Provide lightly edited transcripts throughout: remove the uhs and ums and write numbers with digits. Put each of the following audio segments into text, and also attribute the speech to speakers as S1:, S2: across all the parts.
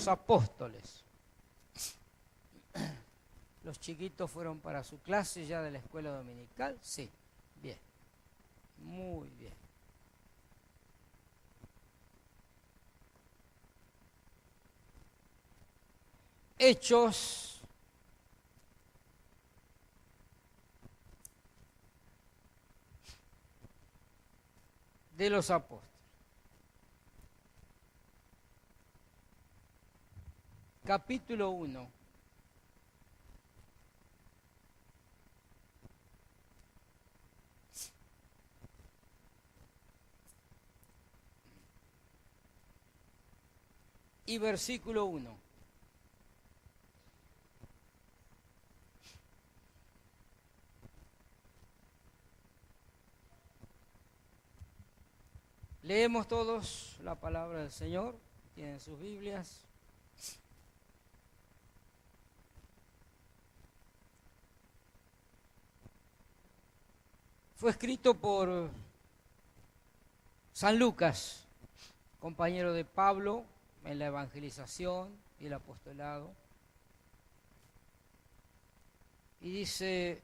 S1: los apóstoles. ¿Los chiquitos fueron para su clase ya de la escuela dominical? Sí, bien, muy bien. Hechos de los apóstoles. Capítulo 1. Y versículo 1. Leemos todos la palabra del Señor. Tienen sus Biblias. Fue escrito por San Lucas, compañero de Pablo en la evangelización y el apostolado. Y dice,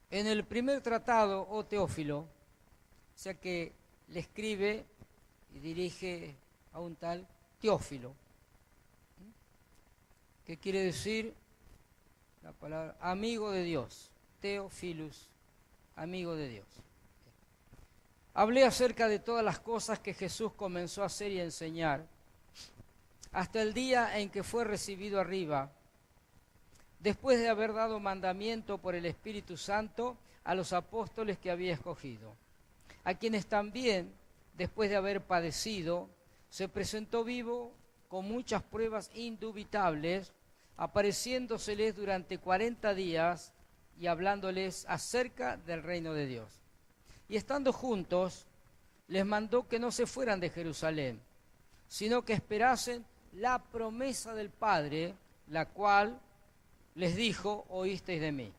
S1: en el primer tratado, oh Teófilo, o sea que le escribe y dirige a un tal Teófilo. ¿Qué quiere decir la palabra? Amigo de Dios, Teófilus, amigo de Dios. Hablé acerca de todas las cosas que Jesús comenzó a hacer y a enseñar, hasta el día en que fue recibido arriba, después de haber dado mandamiento por el Espíritu Santo a los apóstoles que había escogido, a quienes también, después de haber padecido, se presentó vivo con muchas pruebas indubitables, apareciéndoseles durante 40 días y hablándoles acerca del reino de Dios. Y estando juntos, les mandó que no se fueran de Jerusalén, sino que esperasen la promesa del Padre, la cual les dijo, oísteis de mí.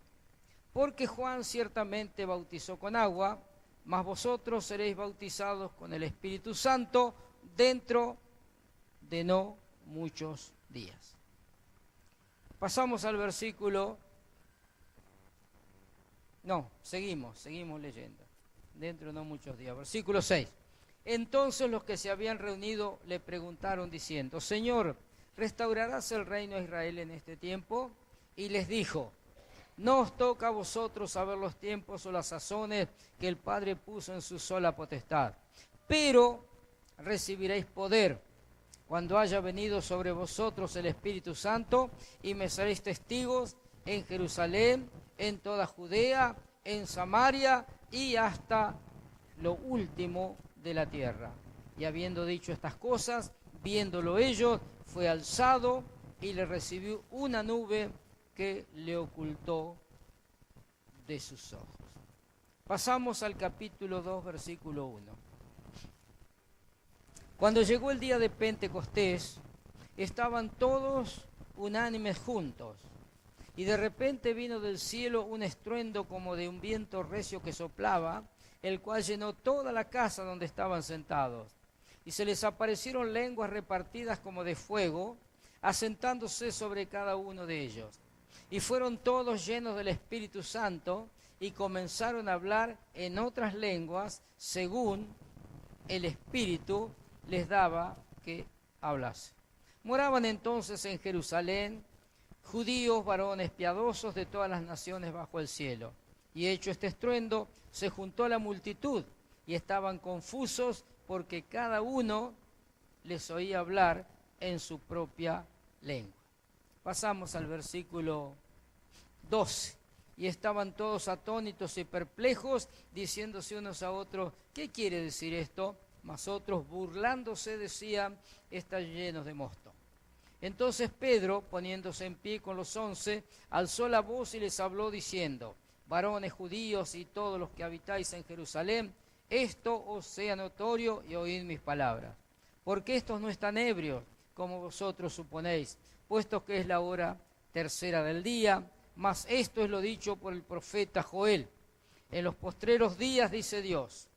S1: Porque Juan ciertamente bautizó con agua, mas vosotros seréis bautizados con el Espíritu Santo dentro de no muchos días. Pasamos al versículo... No, seguimos leyendo. Dentro de no muchos días. Versículo 6. Entonces los que se habían reunido le preguntaron diciendo, Señor, ¿restaurarás el reino de Israel en este tiempo? Y les dijo, no os toca a vosotros saber los tiempos o las sazones que el Padre puso en su sola potestad, pero recibiréis poder cuando haya venido sobre vosotros el Espíritu Santo y me seréis testigos en Jerusalén, en toda Judea, en Samaria y hasta lo último de la tierra. Y habiendo dicho estas cosas, viéndolo ellos, fue alzado y le recibió una nube que le ocultó de sus ojos. Pasamos al capítulo 2, versículo 1. Cuando llegó el día de Pentecostés, estaban todos unánimes juntos, y de repente vino del cielo un estruendo como de un viento recio que soplaba, el cual llenó toda la casa donde estaban sentados. Y se les aparecieron lenguas repartidas como de fuego, asentándose sobre cada uno de ellos. Y fueron todos llenos del Espíritu Santo y comenzaron a hablar en otras lenguas según el Espíritu les daba que hablase. Moraban entonces en Jerusalén judíos, varones piadosos de todas las naciones bajo el cielo. Y hecho este estruendo, se juntó la multitud y estaban confusos porque cada uno les oía hablar en su propia lengua. Pasamos al versículo 12. Y estaban todos atónitos y perplejos, diciéndose unos a otros, ¿qué quiere decir esto? Mas otros, burlándose, decían, están llenos de mosto. Entonces Pedro, poniéndose en pie con los 11, alzó la voz y les habló diciendo, varones judíos y todos los que habitáis en Jerusalén, esto os sea notorio y oíd mis palabras. Porque estos no están ebrios, como vosotros suponéis, puesto que es la hora tercera del día, mas esto es lo dicho por el profeta Joel. En los postreros días, dice Dios,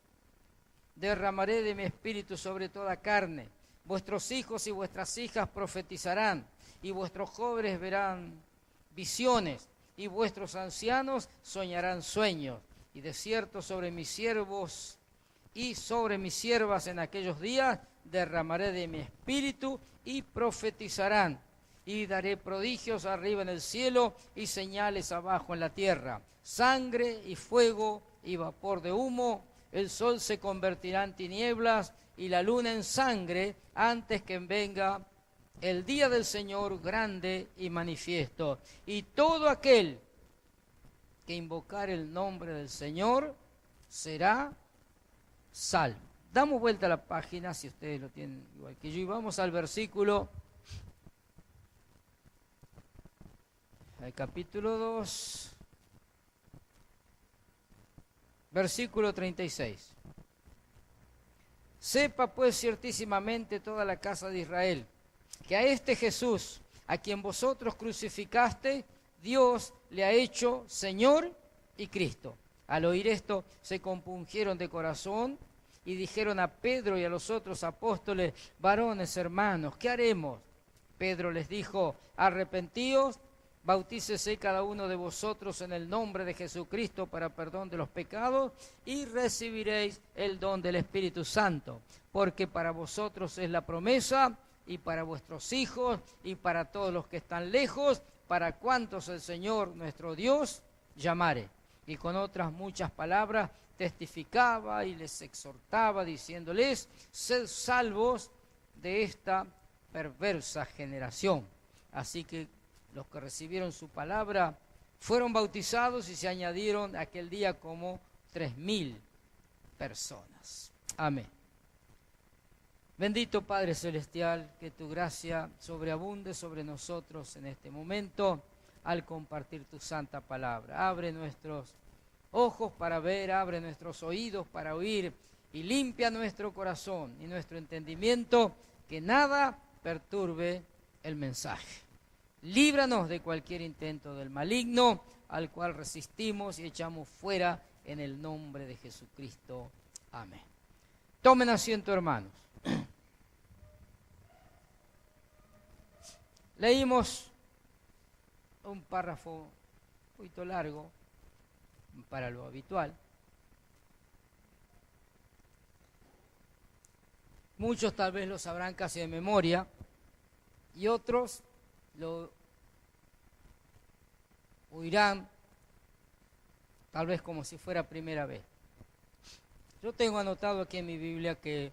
S1: derramaré de mi espíritu sobre toda carne, Vuestros hijos y vuestras hijas profetizarán, y vuestros jóvenes verán visiones, y vuestros ancianos soñarán sueños. Y de cierto sobre mis siervos y sobre mis siervas en aquellos días derramaré de mi espíritu y profetizarán. Y daré prodigios arriba en el cielo y señales abajo en la tierra, sangre y fuego y vapor de humo. El sol se convertirá en tinieblas y la luna en sangre antes que venga el día del Señor grande y manifiesto. Y todo aquel que invocar el nombre del Señor será salvo. Damos vuelta a la página, si ustedes lo tienen igual que yo, y vamos al versículo, al capítulo 2, versículo 36. Sepa pues ciertísimamente toda la casa de Israel, que a este Jesús, a quien vosotros crucificaste, Dios le ha hecho Señor y Cristo. Al oír esto, se compungieron de corazón y dijeron a Pedro y a los otros apóstoles: varones, hermanos, ¿qué haremos? Pedro les dijo: arrepentíos, bautícese cada uno de vosotros en el nombre de Jesucristo para perdón de los pecados y recibiréis el don del Espíritu Santo, porque para vosotros es la promesa y para vuestros hijos y para todos los que están lejos, para cuantos el Señor nuestro Dios llamare. Y con otras muchas palabras testificaba y les exhortaba, diciéndoles: sed salvos de esta perversa generación. Así que los que recibieron su palabra fueron bautizados y se añadieron aquel día como 3.000 personas. Amén. Bendito Padre Celestial, que tu gracia sobreabunde sobre nosotros en este momento al compartir tu santa palabra. Abre nuestros ojos para ver, abre nuestros oídos para oír y limpia nuestro corazón y nuestro entendimiento, que nada perturbe el mensaje. Líbranos de cualquier intento del maligno, al cual resistimos y echamos fuera en el nombre de Jesucristo. Amén. Tomen asiento, hermanos. Leímos un párrafo un poquito largo para lo habitual. Muchos tal vez lo sabrán casi de memoria y otros lo oirán tal vez como si fuera primera vez. Yo tengo anotado aquí en mi Biblia que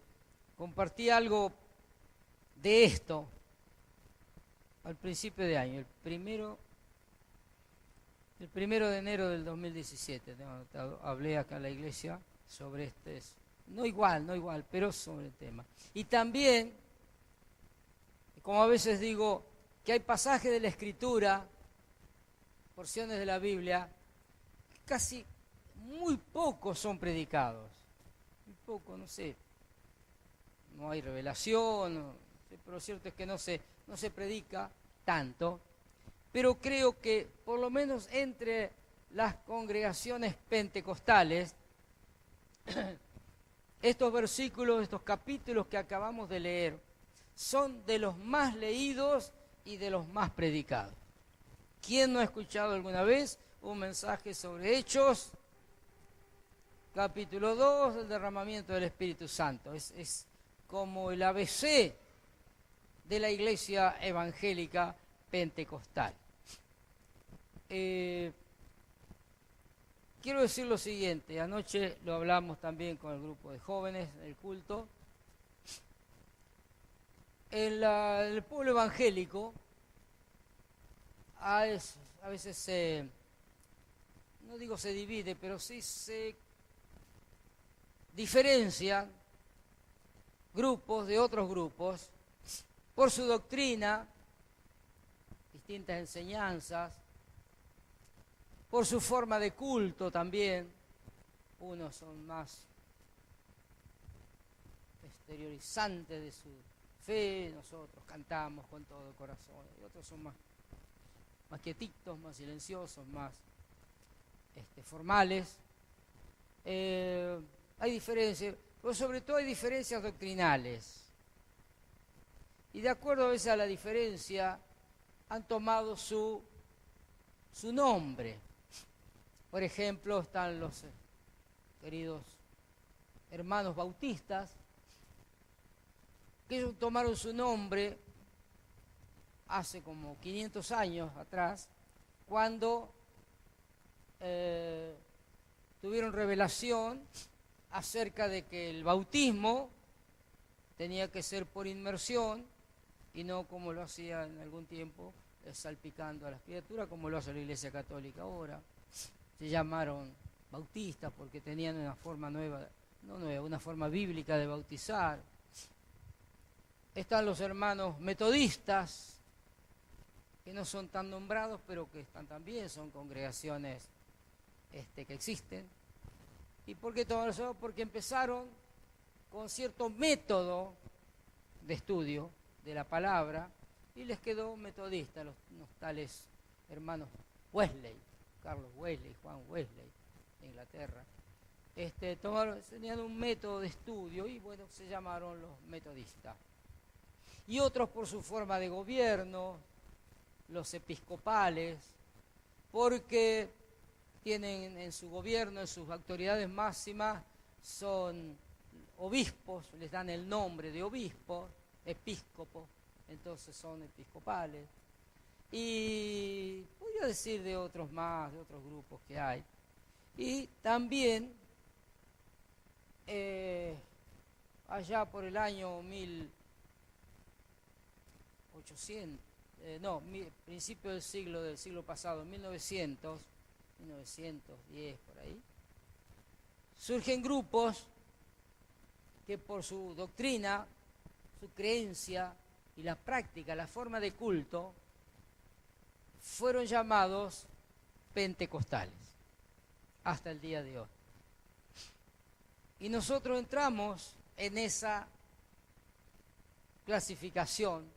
S1: compartí algo de esto al principio de año, el primero de enero del 2017, tengo anotado, hablé acá en la iglesia sobre no igual, pero sobre el tema. Y también, como a veces digo, que hay pasajes de la Escritura, porciones de la Biblia, que casi muy pocos son predicados. Muy poco, no sé, no hay revelación, no sé, pero lo cierto es que no se predica tanto, pero creo que por lo menos entre las congregaciones pentecostales, estos versículos, estos capítulos que acabamos de leer, son de los más leídos y de los más predicados. ¿Quién no ha escuchado alguna vez un mensaje sobre Hechos, capítulo 2, el derramamiento del Espíritu Santo? Es como el ABC de la iglesia evangélica pentecostal. Quiero decir lo siguiente, anoche lo hablamos también con el grupo de jóvenes del culto. El pueblo evangélico a veces no digo se divide, pero sí se diferencian grupos de otros grupos por su doctrina, distintas enseñanzas, por su forma de culto también. Unos son más exteriorizantes de su fe, nosotros cantamos con todo el corazón, y otros son más quietitos, más silenciosos, más formales. Hay diferencias, pero sobre todo hay diferencias doctrinales. Y de acuerdo a veces a la diferencia, han tomado su nombre. Por ejemplo, están los queridos hermanos bautistas, que ellos tomaron su nombre hace como 500 años atrás, cuando tuvieron revelación acerca de que el bautismo tenía que ser por inmersión y no como lo hacía en algún tiempo, salpicando a las criaturas, como lo hace la Iglesia Católica ahora. Se llamaron bautistas porque tenían una forma nueva, no nueva, una forma bíblica de bautizar. Están los hermanos metodistas, que no son tan nombrados, pero que están también, son congregaciones que existen. ¿Y por qué tomaron eso? Porque empezaron con cierto método de estudio de la palabra y les quedó metodista, los tales hermanos Wesley, Carlos Wesley, Juan Wesley, de Inglaterra. Tenían un método de estudio y bueno, se llamaron los metodistas. Y otros por su forma de gobierno, los episcopales, porque tienen en su gobierno, en sus autoridades máximas, son obispos, les dan el nombre de obispos, episcopos, entonces son episcopales. Y podría decir de otros más, de otros grupos que hay. Y también, allá por el año 1800, principio del siglo pasado, 1910 por ahí, surgen grupos que por su doctrina, su creencia y la práctica, la forma de culto, fueron llamados pentecostales hasta el día de hoy. Y nosotros entramos en esa clasificación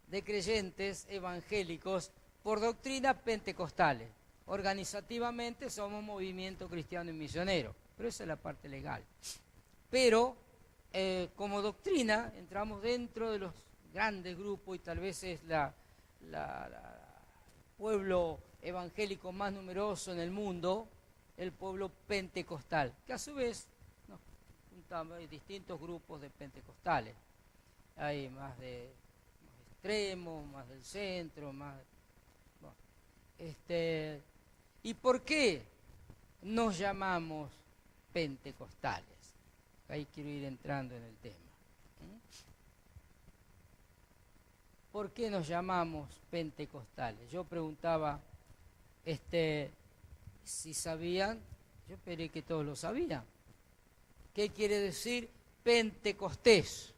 S1: de creyentes evangélicos por doctrina pentecostales. Organizativamente somos movimiento cristiano y misionero, pero esa es la parte legal. Pero como doctrina entramos dentro de los grandes grupos y tal vez es pueblo evangélico más numeroso en el mundo, el pueblo pentecostal, que a su vez nos juntamos en distintos grupos de pentecostales. Hay más extremos, más del centro, más... Bueno, ¿y por qué nos llamamos pentecostales? Ahí quiero ir entrando en el tema. ¿Por qué nos llamamos pentecostales? Yo preguntaba si sabían, yo esperé que todos lo sabían. ¿Qué quiere decir Pentecostés?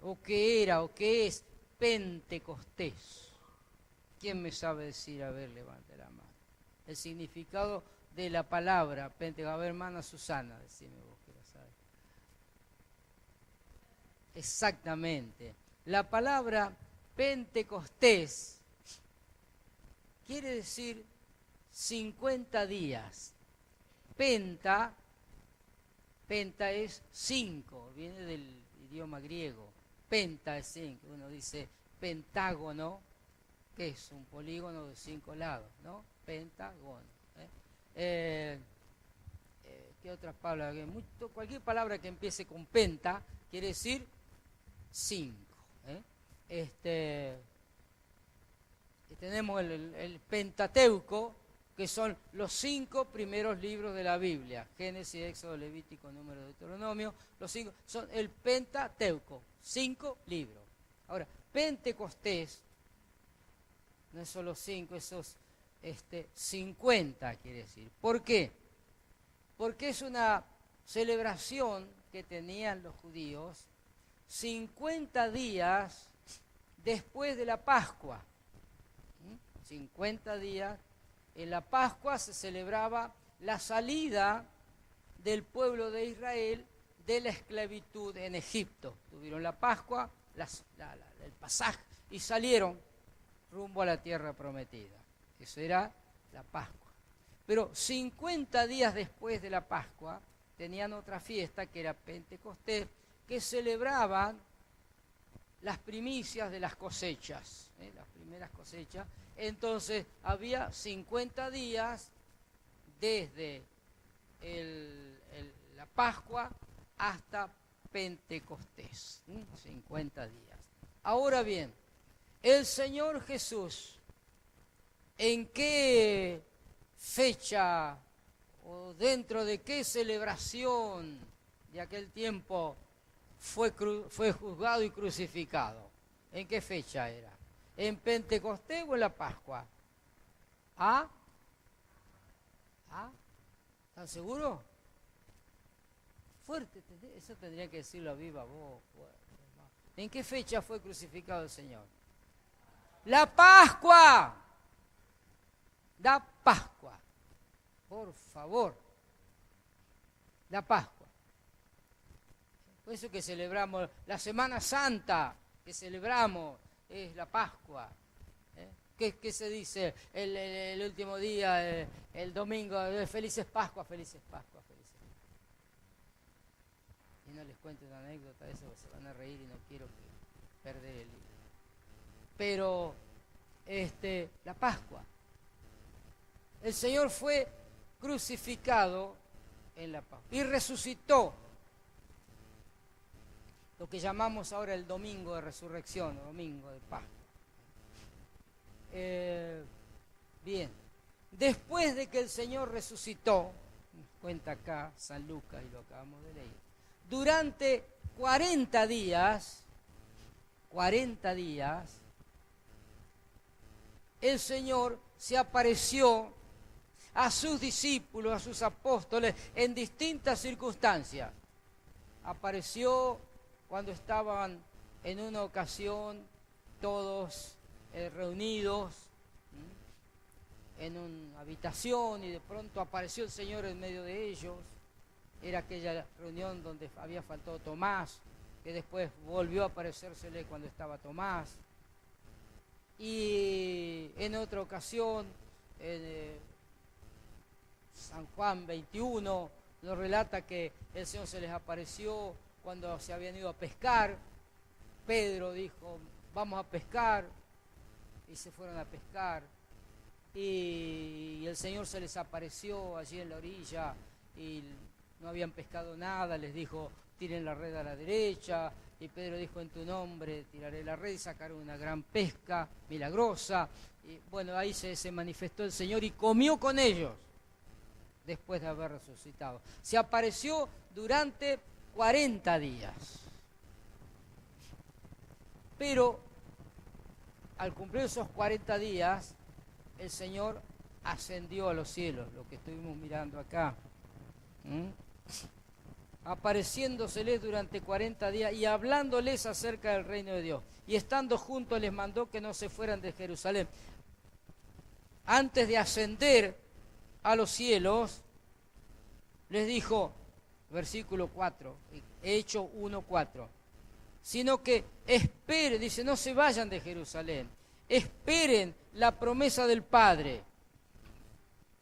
S1: ¿O qué era o qué es Pentecostés? ¿Quién me sabe decir? A ver, levante la mano. El significado de la palabra Pentecostés. A ver, hermana Susana, decime vos que lo sabes. Exactamente. La palabra Pentecostés quiere decir 50 días. Penta es 5, viene del idioma griego. Penta es 5, uno dice pentágono, que es un polígono de 5 lados, ¿no? Pentágono. ¿Qué otras palabras? Cualquier palabra que empiece con penta quiere decir 5. Tenemos el Pentateuco, que son los 5 primeros libros de la Biblia: Génesis, Éxodo, Levítico, Número, Deuteronomio. Los 5 son el Pentateuco, 5 libros. Ahora, Pentecostés no es solo 5, esos 50 quiere decir. ¿Por qué? Porque es una celebración que tenían los judíos 50 días después de la Pascua. 50 días. En la Pascua se celebraba la salida del pueblo de Israel de la esclavitud en Egipto. Tuvieron la Pascua, el pasaje, y salieron rumbo a la tierra prometida. Eso era la Pascua. Pero 50 días después de la Pascua tenían otra fiesta que era Pentecostés, que celebraban las primicias de las cosechas, las primeras cosechas. Entonces había 50 días desde la Pascua hasta Pentecostés, 50 días. Ahora bien, el Señor Jesús, ¿en qué fecha o dentro de qué celebración de aquel tiempo fue juzgado y crucificado? ¿En qué fecha era? ¿En Pentecostés o en la Pascua? ¿Ah? ¿Están seguros? Fuerte, eso tendría que decirlo a viva voz. ¿En qué fecha fue crucificado el Señor? ¡La Pascua! La Pascua. Por favor. La Pascua. Por eso que celebramos la Semana Santa, que celebramos, es la Pascua. ¿Qué se dice el último día, el domingo? Felices Pascuas, felices Pascuas, felices Pascuas. Y no les cuento una anécdota de eso, se van a reír y no quiero perder el hilo. Pero, la Pascua. El Señor fue crucificado en la Pascua y resucitó. Lo que llamamos ahora el domingo de resurrección, o domingo de Pascua. Bien, después de que el Señor resucitó, cuenta acá San Lucas y lo acabamos de leer, durante 40 días, el Señor se apareció a sus discípulos, a sus apóstoles, en distintas circunstancias. Apareció cuando estaban en una ocasión todos reunidos en una habitación y de pronto apareció el Señor en medio de ellos. Era aquella reunión donde había faltado Tomás, que después volvió a aparecérsele cuando estaba Tomás. Y en otra ocasión, San Juan 21 nos relata que el Señor se les apareció cuando se habían ido a pescar. Pedro dijo, vamos a pescar, y se fueron a pescar. Y el Señor se les apareció allí en la orilla y no habían pescado nada, les dijo, tiren la red a la derecha, y Pedro dijo, en tu nombre tiraré la red, y sacaron una gran pesca milagrosa, y bueno, ahí se manifestó el Señor y comió con ellos, después de haber resucitado. Se apareció durante 40 días, pero al cumplir esos 40 días, el Señor ascendió a los cielos, lo que estuvimos mirando acá. Apareciéndoseles durante 40 días y hablándoles acerca del reino de Dios. Y estando juntos les mandó que no se fueran de Jerusalén. Antes de ascender a los cielos, les dijo, versículo 4, Hechos 1:4, sino que esperen, dice, no se vayan de Jerusalén, esperen la promesa del Padre,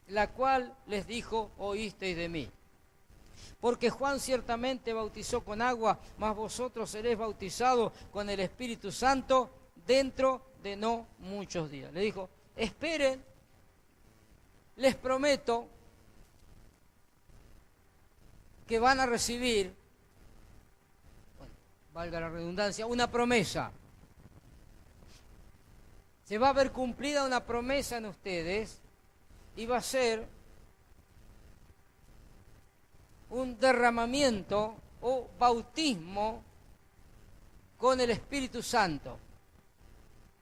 S1: la cual les dijo, oísteis de mí. Porque Juan ciertamente bautizó con agua, mas vosotros seréis bautizados con el Espíritu Santo dentro de no muchos días. Le dijo, esperen, les prometo que van a recibir, bueno, valga la redundancia, una promesa. Se va a ver cumplida una promesa en ustedes y va a ser un derramamiento o bautismo con el Espíritu Santo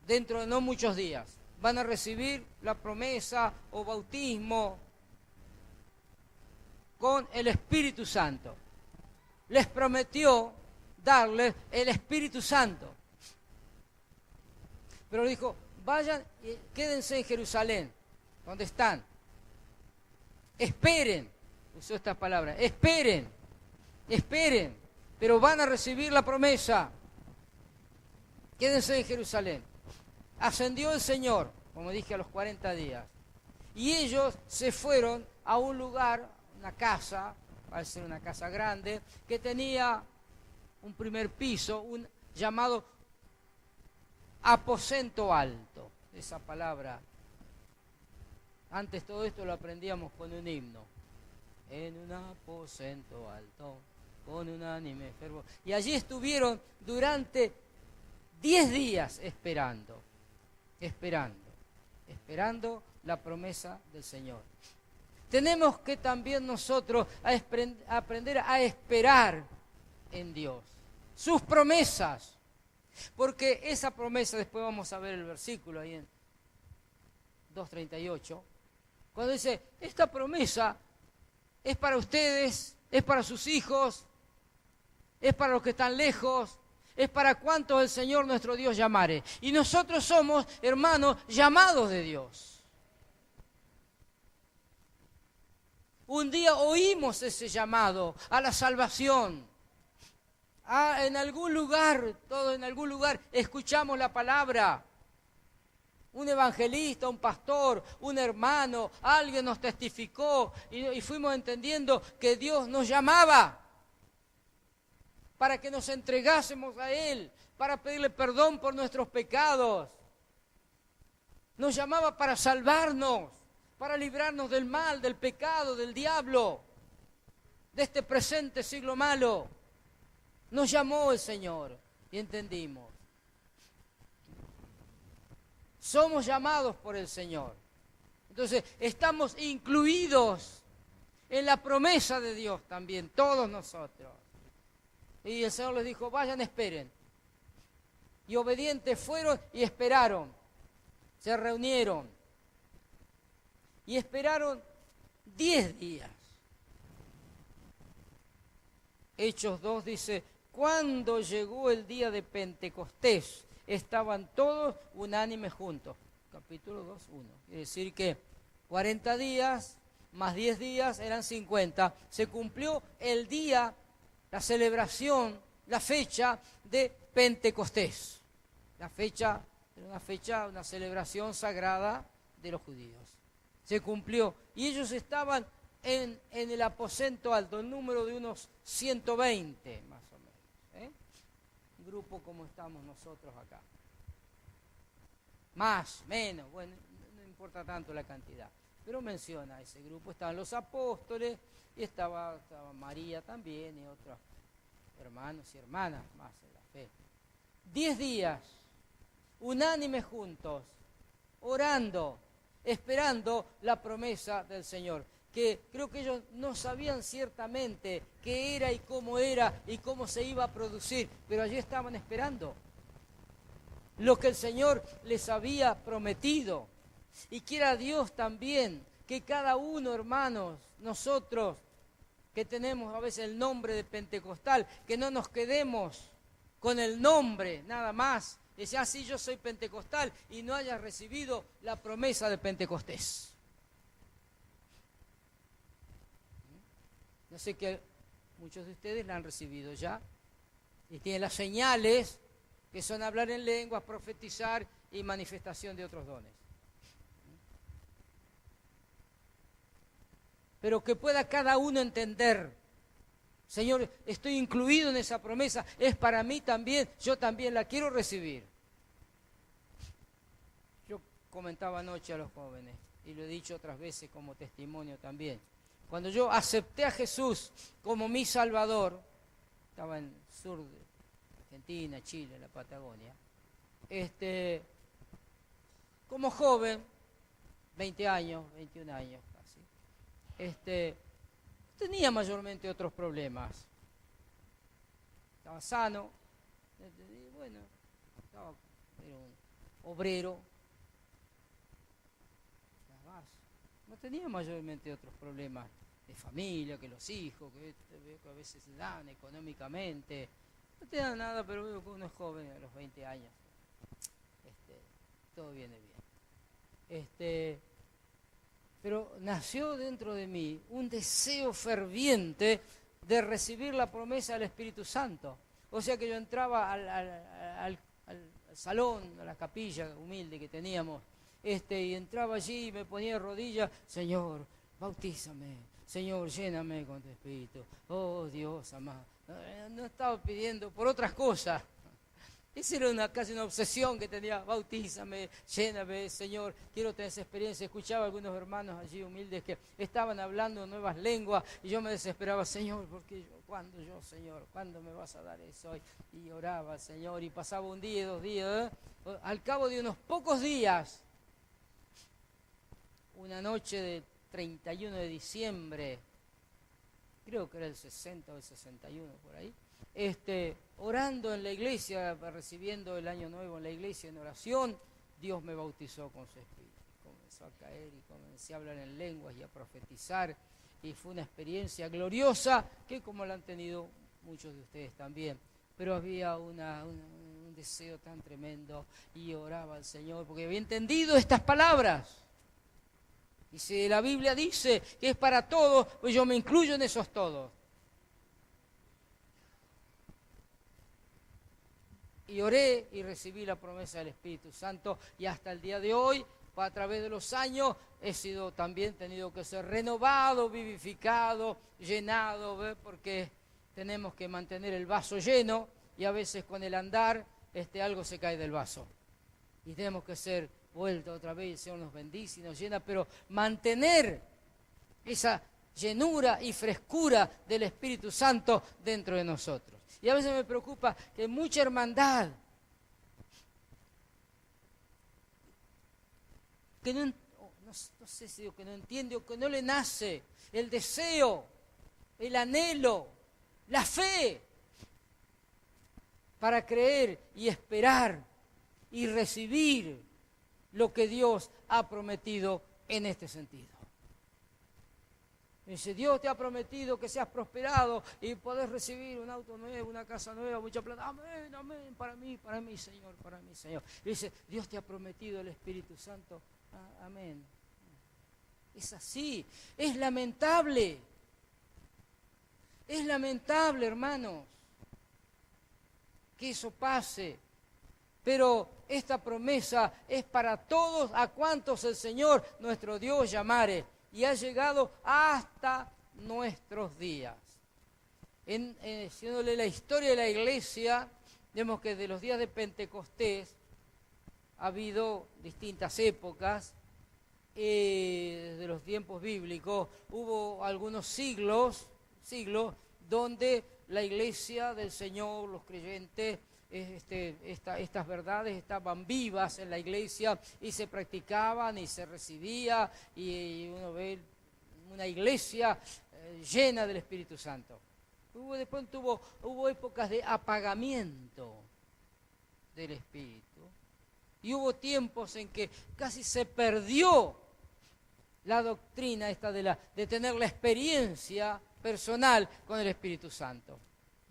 S1: dentro de no muchos días. Van a recibir la promesa o bautismo con el Espíritu Santo. Les prometió darles el Espíritu Santo. Pero dijo, vayan y quédense en Jerusalén, donde están. Esperen, usó esta palabra, esperen, pero van a recibir la promesa. Quédense en Jerusalén. Ascendió el Señor, como dije, a los 40 días. Y ellos se fueron a un lugar, una casa, parece ser una casa grande, que tenía un primer piso, llamado aposento alto. Esa palabra, antes todo esto lo aprendíamos con un himno. En un aposento alto, con unánime fervor. Y allí estuvieron durante 10 días esperando la promesa del Señor. Tenemos que también nosotros aprender a esperar en Dios, sus promesas, porque esa promesa, después vamos a ver el versículo ahí en 2:38, cuando dice, esta promesa es para ustedes, es para sus hijos, es para los que están lejos, es para cuantos el Señor nuestro Dios llamare. Y nosotros somos, hermanos, llamados de Dios. Un día oímos ese llamado a la salvación. En algún lugar, todos en algún lugar, escuchamos la palabra. Un evangelista, un pastor, un hermano, alguien nos testificó y fuimos entendiendo que Dios nos llamaba para que nos entregásemos a Él, para pedirle perdón por nuestros pecados. Nos llamaba para salvarnos, para librarnos del mal, del pecado, del diablo, de este presente siglo malo. Nos llamó el Señor y entendimos. Somos llamados por el Señor. Entonces, estamos incluidos en la promesa de Dios también, todos nosotros. Y el Señor les dijo, vayan, esperen. Y obedientes fueron y esperaron. Se reunieron. Y esperaron 10 días. Hechos 2 dice, cuando llegó el día de Pentecostés, estaban todos unánimes juntos. Capítulo 2, 1. Quiere decir que 40 días más 10 días eran 50. Se cumplió el día, la celebración, la fecha de Pentecostés. La fecha, era una celebración sagrada de los judíos. Se cumplió. Y ellos estaban en el aposento alto, el número de unos 120 más o menos. Un grupo como estamos nosotros acá. Más, menos, bueno, no importa tanto la cantidad. Pero menciona ese grupo, estaban los apóstoles y estaba María también y otros hermanos y hermanas más en la fe. 10 días, unánimes juntos, orando, esperando la promesa del Señor. Que creo que ellos no sabían ciertamente qué era y cómo se iba a producir, pero allí estaban esperando lo que el Señor les había prometido. Y quiera Dios también que cada uno, hermanos, nosotros que tenemos a veces el nombre de pentecostal, que no nos quedemos con el nombre nada más, decir, sí, yo soy pentecostal, y no hayas recibido la promesa de Pentecostés. No sé que muchos de ustedes la han recibido ya, y tienen las señales que son hablar en lenguas, profetizar y manifestación de otros dones. Pero que pueda cada uno entender, Señor, estoy incluido en esa promesa, es para mí también, yo también la quiero recibir. Yo comentaba anoche a los jóvenes, y lo he dicho otras veces como testimonio también, cuando yo acepté a Jesús como mi Salvador, estaba en el sur de Argentina, Chile, la Patagonia, como joven, 20 años, 21 años casi, tenía mayormente otros problemas. Estaba sano, bueno, era un obrero, nada más. No tenía mayormente otros problemas de familia, que los hijos, que a veces se dan económicamente. No tenía nada, pero veo que uno es joven a los 20 años. Todo viene bien. Pero nació dentro de mí un deseo ferviente de recibir la promesa del Espíritu Santo. O sea que yo entraba al salón, a la capilla humilde que teníamos, y entraba allí y me ponía de rodillas, Señor, bautízame, Señor, lléname con tu Espíritu. Oh Dios amado. No estaba pidiendo por otras cosas, Esa era casi una obsesión que tenía. Bautízame, lléname, Señor, quiero tener esa experiencia. Escuchaba a algunos hermanos allí humildes que estaban hablando nuevas lenguas y yo me desesperaba, Señor, ¿por qué yo? ¿Cuándo yo, Señor? ¿Cuándo me vas a dar eso? Y oraba al Señor y pasaba un día, 2 días. Al cabo de unos pocos días, una noche de 31 de diciembre, creo que era el 60 o el 61 por ahí, orando en la iglesia, recibiendo el año nuevo en la iglesia en oración, Dios me bautizó con su Espíritu. Comenzó a caer y comencé a hablar en lenguas y a profetizar, y fue una experiencia gloriosa que como la han tenido muchos de ustedes también. Pero había un deseo tan tremendo y oraba al Señor porque había entendido estas palabras. Y si la Biblia dice que es para todos, pues yo me incluyo en esos todos. Y oré y recibí la promesa del Espíritu Santo, y hasta el día de hoy, a través de los años, he sido también tenido que ser renovado, vivificado, llenado, ¿ve? Porque tenemos que mantener el vaso lleno, y a veces con el andar algo se cae del vaso. Y tenemos que ser vuelto otra vez, el Señor nos bendice y nos llena, pero mantener esa llenura y frescura del Espíritu Santo dentro de nosotros. Y a veces me preocupa que mucha hermandad, que no sé si digo que no entiende o que no le nace el deseo, el anhelo, la fe para creer y esperar y recibir lo que Dios ha prometido en este sentido. Dice, Dios te ha prometido que seas prosperado y podés recibir un auto nuevo, una casa nueva, mucha plata. Amén, amén, para mí, Señor, para mí, Señor. Y dice, Dios te ha prometido el Espíritu Santo. Amén. Es así, es lamentable. Es lamentable, hermanos, que eso pase. Pero esta promesa es para todos a cuantos el Señor, nuestro Dios, llamare. Y ha llegado hasta nuestros días. Siéndole la historia de la iglesia, vemos que de los días de Pentecostés ha habido distintas épocas. Desde los tiempos bíblicos hubo algunos siglos donde la iglesia del Señor, los creyentes, estas verdades estaban vivas en la iglesia y se practicaban y se recibía, y uno ve una iglesia llena del Espíritu Santo. Después hubo épocas de apagamiento del Espíritu, y hubo tiempos en que casi se perdió la doctrina de tener la experiencia personal con el Espíritu Santo.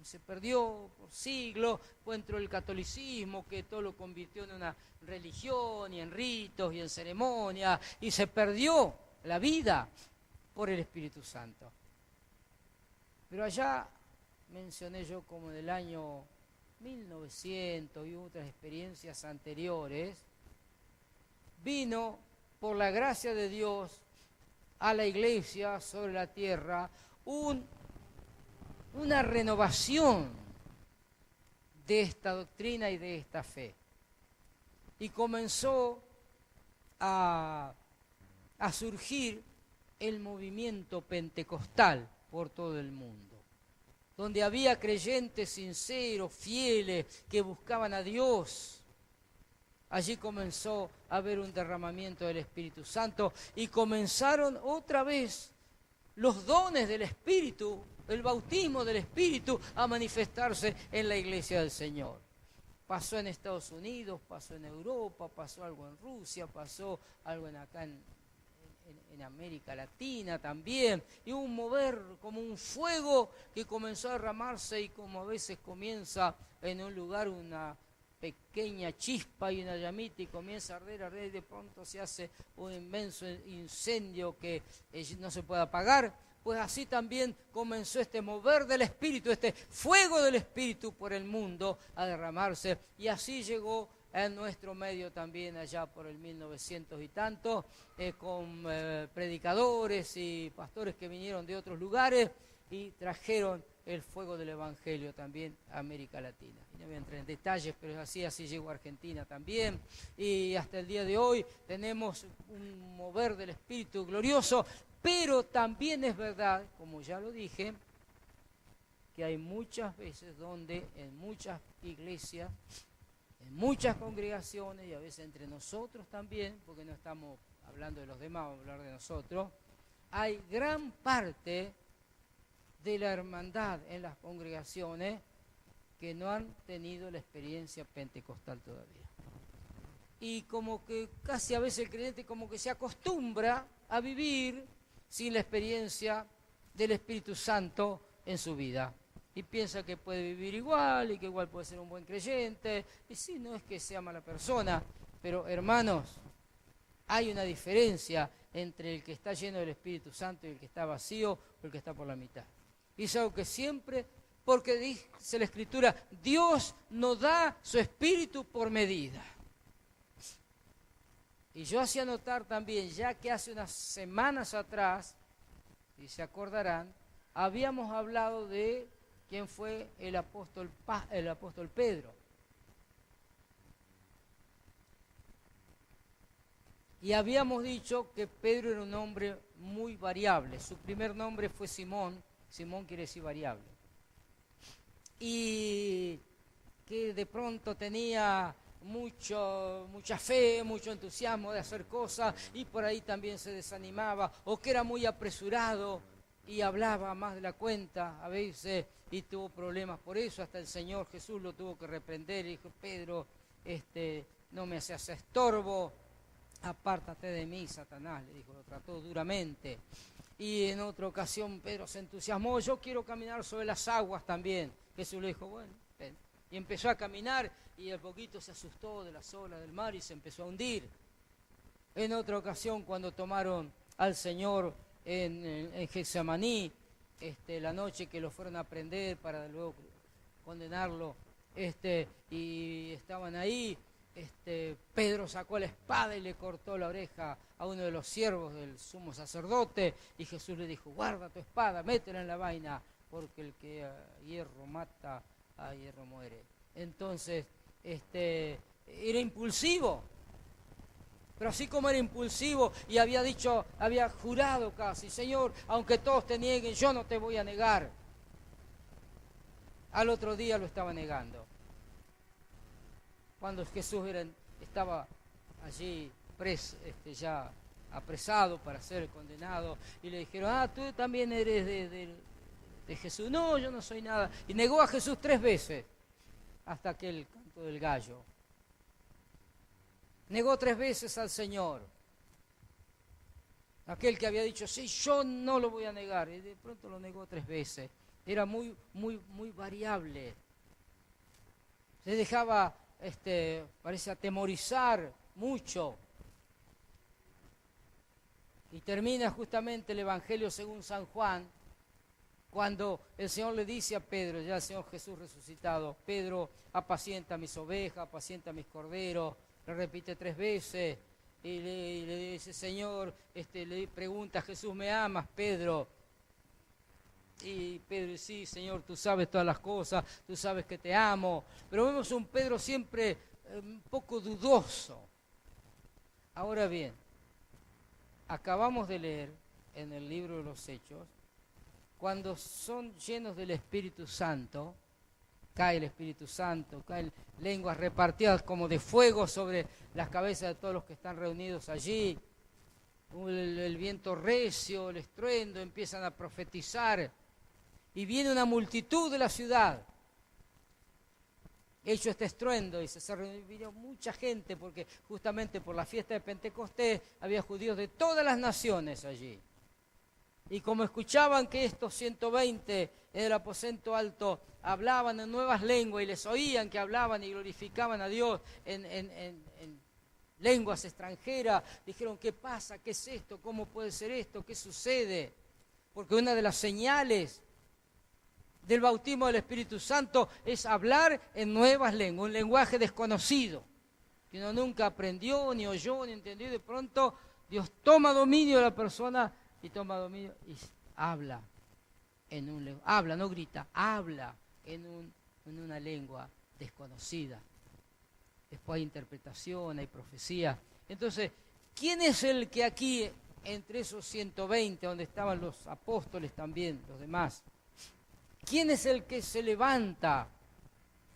S1: Se perdió por siglos, fue entró el catolicismo, que todo lo convirtió en una religión y en ritos y en ceremonias, y se perdió la vida por el Espíritu Santo. Pero allá mencioné yo como en el año 1900 y otras experiencias anteriores, vino por la gracia de Dios a la iglesia sobre la tierra una renovación de esta doctrina y de esta fe. Y comenzó a surgir el movimiento pentecostal por todo el mundo, donde había creyentes sinceros, fieles, que buscaban a Dios. Allí comenzó a haber un derramamiento del Espíritu Santo y comenzaron otra vez los dones del Espíritu, el bautismo del Espíritu, a manifestarse en la iglesia del Señor. Pasó en Estados Unidos, pasó en Europa, pasó algo en Rusia, pasó algo acá en América Latina también. Y hubo un mover como un fuego que comenzó a derramarse, y como a veces comienza en un lugar una pequeña chispa y una llamita y comienza a arder, y de pronto se hace un inmenso incendio que no se puede apagar. Pues así también comenzó este mover del Espíritu, este fuego del Espíritu por el mundo a derramarse, y así llegó en nuestro medio también allá por el 1900 y tanto, con predicadores y pastores que vinieron de otros lugares, y trajeron el fuego del Evangelio también a América Latina. Y no voy a entrar en detalles, pero así llegó a Argentina también. Y hasta el día de hoy tenemos un mover del Espíritu glorioso, pero también es verdad, como ya lo dije, que hay muchas veces donde en muchas iglesias, en muchas congregaciones y a veces entre nosotros también, porque no estamos hablando de los demás, vamos a hablar de nosotros, hay gran parte de la hermandad en las congregaciones que no han tenido la experiencia pentecostal todavía. Y como que casi a veces el creyente como que se acostumbra a vivir sin la experiencia del Espíritu Santo en su vida. Y piensa que puede vivir igual y que igual puede ser un buen creyente. Y sí, no es que sea mala persona, pero hermanos, hay una diferencia entre el que está lleno del Espíritu Santo y el que está vacío o el que está por la mitad. Y es algo que siempre, porque dice la Escritura, Dios nos da su Espíritu por medida. Y yo hacía notar también, ya que hace unas semanas atrás, si se acordarán, habíamos hablado de quién fue el apóstol Pedro. Y habíamos dicho que Pedro era un hombre muy variable. Su primer nombre fue Simón. Simón quiere decir variable. Y que de pronto tenía mucha fe, mucho entusiasmo de hacer cosas y por ahí también se desanimaba, o que era muy apresurado y hablaba más de la cuenta a veces y tuvo problemas por eso. Hasta el Señor Jesús lo tuvo que reprender y dijo: Pedro, no me seas estorbo, apártate de mí, Satanás, le dijo, lo trató duramente. Y en otra ocasión Pedro se entusiasmó: yo quiero caminar sobre las aguas también. Jesús le dijo: bueno, ven. Y empezó a caminar y al poquito se asustó de las olas del mar y se empezó a hundir. En otra ocasión, cuando tomaron al Señor en Getsemaní, la noche que lo fueron a prender para luego condenarlo, y estaban ahí, Pedro sacó la espada y le cortó la oreja a uno de los siervos del sumo sacerdote, y Jesús le dijo: guarda tu espada, métela en la vaina, porque el que a hierro mata, a hierro muere. Entonces, era impulsivo, pero así como era impulsivo y había jurado casi: Señor, aunque todos te nieguen, yo no te voy a negar. Al otro día lo estaba negando. Cuando Jesús estaba allí ya apresado para ser condenado, y le dijeron: tú también eres de Jesús. No, yo no soy nada. Y negó a Jesús 3 veces, hasta aquel canto del gallo. Negó 3 veces al Señor. Aquel que había dicho: sí, yo no lo voy a negar, y de pronto lo negó 3 veces. Era muy, muy, muy variable. Se dejaba, parece, atemorizar mucho. Y termina justamente el Evangelio según San Juan, cuando el Señor le dice a Pedro, ya el Señor Jesús resucitado: Pedro, apacienta mis ovejas, apacienta mis corderos. Le repite 3 veces y le dice: Señor, le pregunta a Jesús: ¿me amas, Pedro? Y Pedro: sí, Señor, tú sabes todas las cosas, tú sabes que te amo. Pero vemos un Pedro siempre un poco dudoso. Ahora bien, acabamos de leer en el libro de los Hechos, cuando son llenos del Espíritu Santo, cae el Espíritu Santo, caen lenguas repartidas como de fuego sobre las cabezas de todos los que están reunidos allí. El viento recio, el estruendo, empiezan a profetizar. Y viene una multitud de la ciudad. Hecho este estruendo, y se reunió mucha gente, porque justamente por la fiesta de Pentecostés había judíos de todas las naciones allí. Y como escuchaban que estos 120 en el aposento alto hablaban en nuevas lenguas y les oían que hablaban y glorificaban a Dios en lenguas extranjeras, dijeron: ¿qué pasa? ¿Qué es esto? ¿Cómo puede ser esto? ¿Qué sucede? Porque una de las señales del bautismo del Espíritu Santo es hablar en nuevas lenguas, un lenguaje desconocido, que uno nunca aprendió, ni oyó, ni entendió, y de pronto Dios toma dominio de la persona y toma dominio y habla habla, no grita, habla en una lengua desconocida. Después hay interpretación, hay profecía. Entonces, ¿quién es el que aquí, entre esos 120, donde estaban los apóstoles también, los demás, quién es el que se levanta?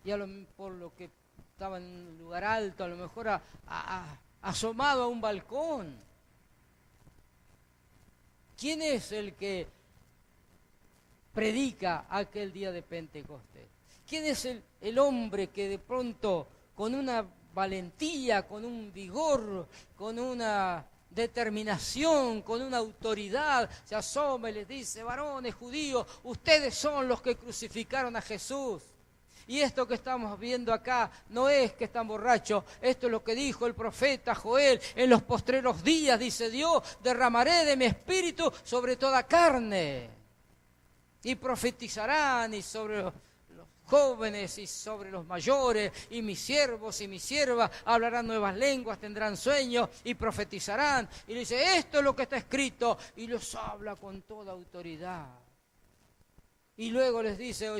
S1: Y por lo que estaba en un lugar alto, a lo mejor asomado a un balcón. ¿Quién es el que predica aquel día de Pentecostés? ¿Quién es el hombre que de pronto, con una valentía, con un vigor, con una determinación, con una autoridad, se asoma y les dice: varones judíos, ustedes son los que crucificaron a Jesús? Y esto que estamos viendo acá no es que están borrachos, esto es lo que dijo el profeta Joel: en los postreros días, dice Dios, derramaré de mi espíritu sobre toda carne. Y profetizarán, y sobre los jóvenes y sobre los mayores, y mis siervos y mis siervas hablarán nuevas lenguas, tendrán sueños y profetizarán. Y dice: esto es lo que está escrito, y los habla con toda autoridad. Y luego les dice,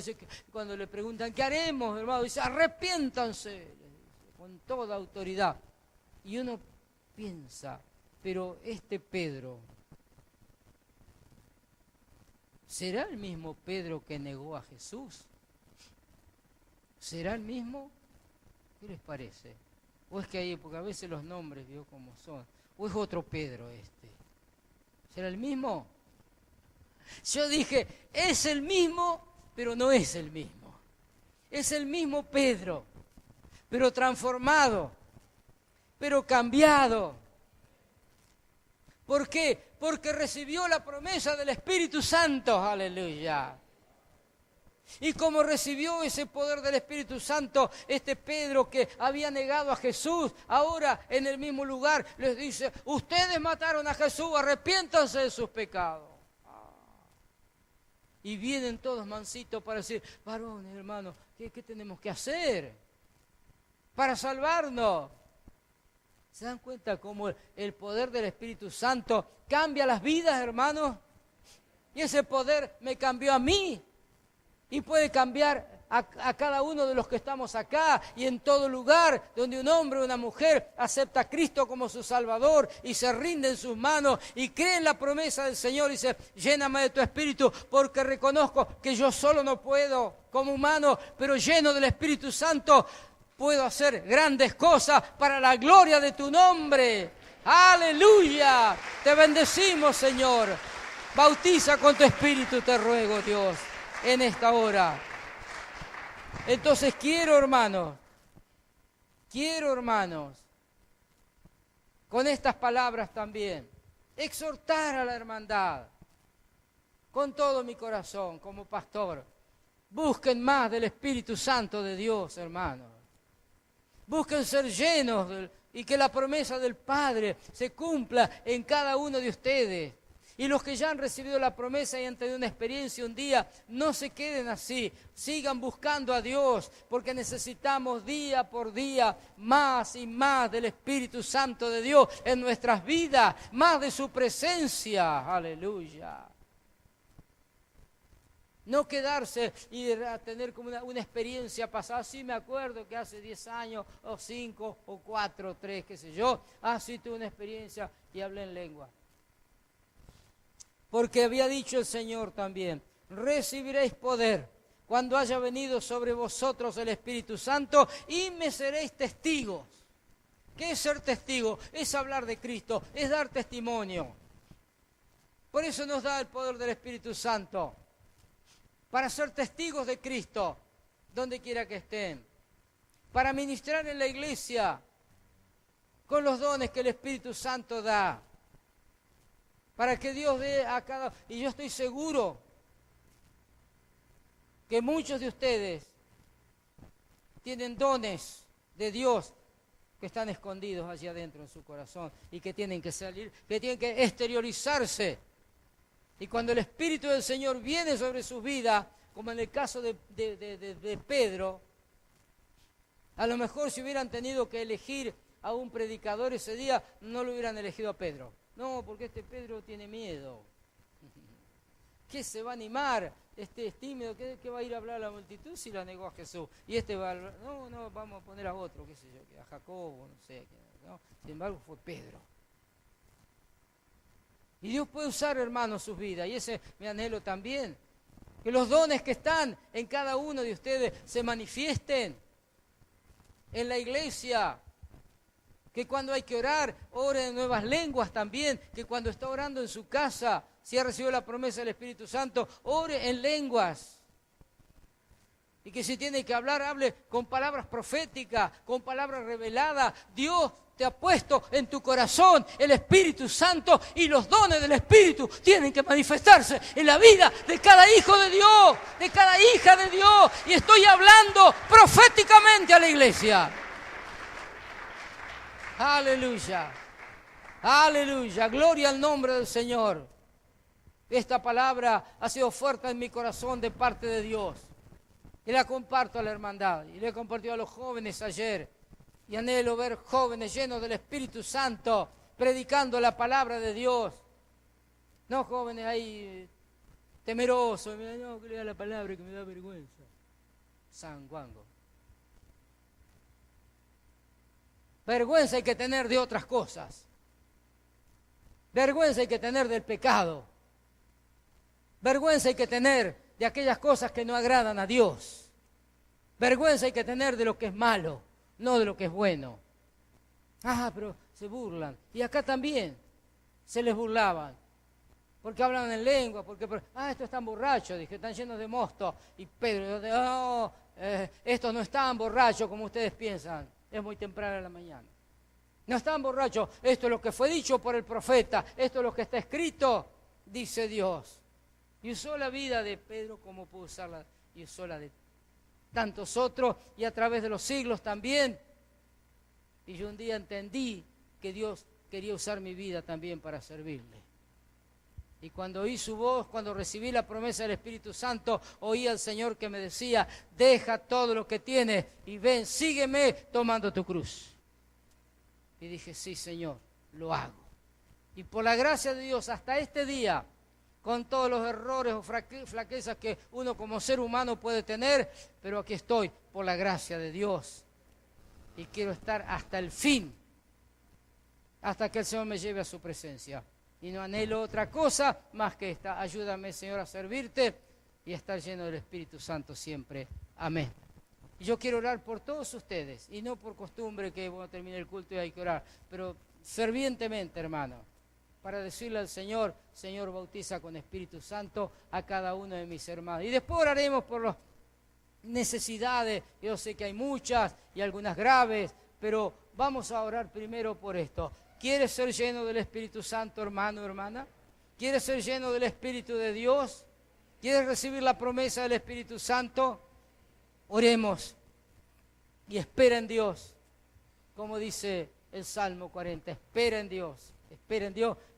S1: cuando le preguntan: ¿qué haremos, hermano? Dice: arrepiéntanse, les dice, con toda autoridad. Y uno piensa, pero este Pedro, ¿será el mismo Pedro que negó a Jesús? ¿Será el mismo? ¿Qué les parece? ¿O es que hay, porque a veces los nombres, vio cómo son? ¿O es otro Pedro este? ¿Será el mismo? Yo dije, es el mismo, pero no es el mismo. Es el mismo Pedro, pero transformado, pero cambiado. ¿Por qué? Porque recibió la promesa del Espíritu Santo, aleluya. Y como recibió ese poder del Espíritu Santo, este Pedro que había negado a Jesús, ahora en el mismo lugar les dice: ustedes mataron a Jesús, arrepiéntanse de sus pecados. Y vienen todos mansitos para decir: varones, hermanos, ¿qué tenemos que hacer para salvarnos? ¿Se dan cuenta cómo el poder del Espíritu Santo cambia las vidas, hermanos? Y ese poder me cambió a mí y puede cambiar a cada uno de los que estamos acá y en todo lugar donde un hombre o una mujer acepta a Cristo como su Salvador y se rinde en sus manos y cree en la promesa del Señor y dice: lléname de tu Espíritu, porque reconozco que yo solo no puedo como humano, pero lleno del Espíritu Santo puedo hacer grandes cosas para la gloria de tu nombre. ¡Aleluya! Te bendecimos, Señor. Bautiza con tu Espíritu, te ruego, Dios, en esta hora. Entonces quiero, hermanos, con estas palabras también, exhortar a la hermandad con todo mi corazón como pastor. Busquen más del Espíritu Santo de Dios, hermanos. Busquen ser llenos y que la promesa del Padre se cumpla en cada uno de ustedes. Y los que ya han recibido la promesa y han tenido una experiencia un día, no se queden así, sigan buscando a Dios, porque necesitamos día por día más y más del Espíritu Santo de Dios en nuestras vidas, más de su presencia. Aleluya. No quedarse y tener como una experiencia pasada. Sí, me acuerdo que hace 10 años, o 5, o 4, o 3, qué sé yo, sí tuve una experiencia y hablé en lengua. Porque había dicho el Señor también: recibiréis poder cuando haya venido sobre vosotros el Espíritu Santo y me seréis testigos. ¿Qué es ser testigo? Es hablar de Cristo, es dar testimonio. Por eso nos da el poder del Espíritu Santo, para ser testigos de Cristo, donde quiera que estén, para ministrar en la iglesia con los dones que el Espíritu Santo da, para que Dios dé a cada... Y yo estoy seguro que muchos de ustedes tienen dones de Dios que están escondidos allá adentro en su corazón y que tienen que salir, que tienen que exteriorizarse. Y cuando el Espíritu del Señor viene sobre sus vidas, como en el caso de Pedro, a lo mejor si hubieran tenido que elegir a un predicador ese día, no lo hubieran elegido a Pedro. No, porque este Pedro tiene miedo. ¿Qué se va a animar? Este es tímido, ¿qué va a ir a hablar a la multitud si la negó a Jesús? Y este va a hablar, no, vamos a poner a otro, qué sé yo, a Jacobo, no sé, ¿no? Sin embargo fue Pedro. Y Dios puede usar, hermanos, sus vidas, y ese es mi anhelo también. Que los dones que están en cada uno de ustedes se manifiesten en la iglesia. Que cuando hay que orar, ore en nuevas lenguas también. Que cuando está orando en su casa, si ha recibido la promesa del Espíritu Santo, ore en lenguas. Y que si tiene que hablar, hable con palabras proféticas, con palabras reveladas. Dios te ha puesto en tu corazón el Espíritu Santo y los dones del Espíritu tienen que manifestarse en la vida de cada hijo de Dios, de cada hija de Dios. Y estoy hablando proféticamente a la iglesia. Aleluya, aleluya, gloria al nombre del Señor. Esta palabra ha sido fuerte en mi corazón de parte de Dios. Y la comparto a la hermandad y le he compartido a los jóvenes ayer. Y anhelo ver jóvenes llenos del Espíritu Santo, predicando la palabra de Dios. No jóvenes ahí temerosos, no, que lea la palabra que me da vergüenza. Sanguango. Vergüenza hay que tener de otras cosas. Vergüenza hay que tener del pecado. Vergüenza hay que tener de aquellas cosas que no agradan a Dios. Vergüenza hay que tener de lo que es malo, no de lo que es bueno. Pero se burlan. Y acá también se les burlaban. Porque hablan en lengua, estos están borrachos, dije, están llenos de mosto. Y Pedro, estos no están borrachos como ustedes piensan. Es muy temprano en la mañana. No están borrachos. Esto es lo que fue dicho por el profeta. Esto es lo que está escrito, dice Dios. Y usó la vida de Pedro como pudo usarla. Y usó la de tantos otros. Y a través de los siglos también. Y yo un día entendí que Dios quería usar mi vida también para servirle. Y cuando oí su voz, cuando recibí la promesa del Espíritu Santo, oí al Señor que me decía, deja todo lo que tienes y ven, sígueme tomando tu cruz. Y dije, sí, Señor, lo hago. Y por la gracia de Dios, hasta este día, con todos los errores o flaquezas que uno como ser humano puede tener, pero aquí estoy por la gracia de Dios. Y quiero estar hasta el fin, hasta que el Señor me lleve a su presencia. Y no anhelo otra cosa más que esta. Ayúdame, Señor, a servirte y a estar lleno del Espíritu Santo siempre. Amén. Y yo quiero orar por todos ustedes, y no por costumbre que termine el culto y hay que orar, pero fervientemente, hermano, para decirle al Señor, Señor, bautiza con Espíritu Santo a cada uno de mis hermanos. Y después oraremos por las necesidades. Yo sé que hay muchas y algunas graves, pero vamos a orar primero por esto. ¿Quieres ser lleno del Espíritu Santo, hermano, hermana? ¿Quieres ser lleno del Espíritu de Dios? ¿Quieres recibir la promesa del Espíritu Santo? Oremos y espera en Dios. Como dice el Salmo 40, espera en Dios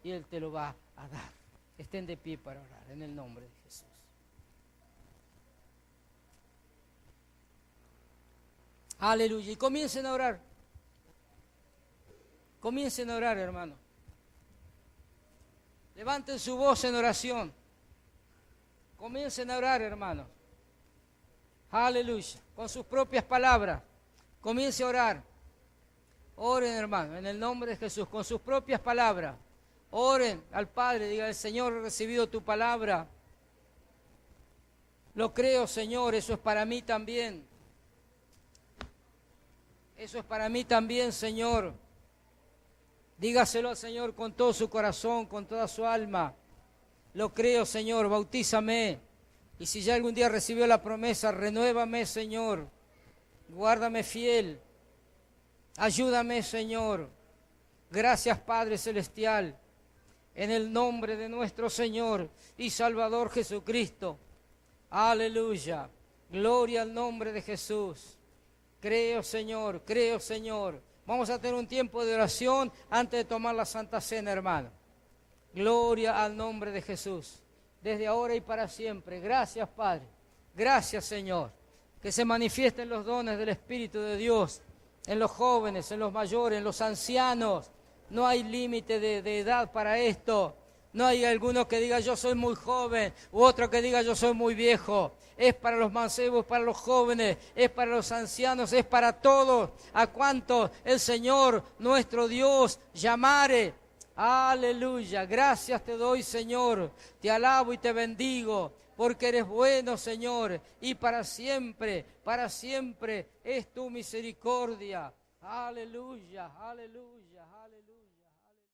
S1: y Él te lo va a dar. Estén de pie para orar en el nombre de Jesús. Aleluya. Y comiencen a orar. Comiencen a orar, hermano. Levanten su voz en oración. Comiencen a orar, hermano. Aleluya. Con sus propias palabras. Comience a orar. Oren, hermano, en el nombre de Jesús. Con sus propias palabras. Oren al Padre. Diga, el Señor ha recibido tu palabra. Lo creo, Señor. Eso es para mí también. Eso es para mí también, Señor. Dígaselo al Señor con todo su corazón, con toda su alma. Lo creo, Señor, bautízame. Y si ya algún día recibió la promesa, renuévame, Señor. Guárdame fiel. Ayúdame, Señor. Gracias, Padre Celestial. En el nombre de nuestro Señor y Salvador Jesucristo. Aleluya. Gloria al nombre de Jesús. Creo, Señor, creo, Señor. Vamos a tener un tiempo de oración antes de tomar la Santa Cena, hermano. Gloria al nombre de Jesús. Desde ahora y para siempre. Gracias, Padre. Gracias, Señor. Que se manifiesten los dones del Espíritu de Dios en los jóvenes, en los mayores, en los ancianos. No hay límite de edad para esto. No hay alguno que diga yo soy muy joven, u otro que diga yo soy muy viejo. Es para los mancebos, para los jóvenes, es para los ancianos, es para todos. A cuanto el Señor, nuestro Dios, llamare. Aleluya. Gracias te doy, Señor. Te alabo y te bendigo, porque eres bueno, Señor. Y para siempre es tu misericordia. Aleluya, aleluya, aleluya.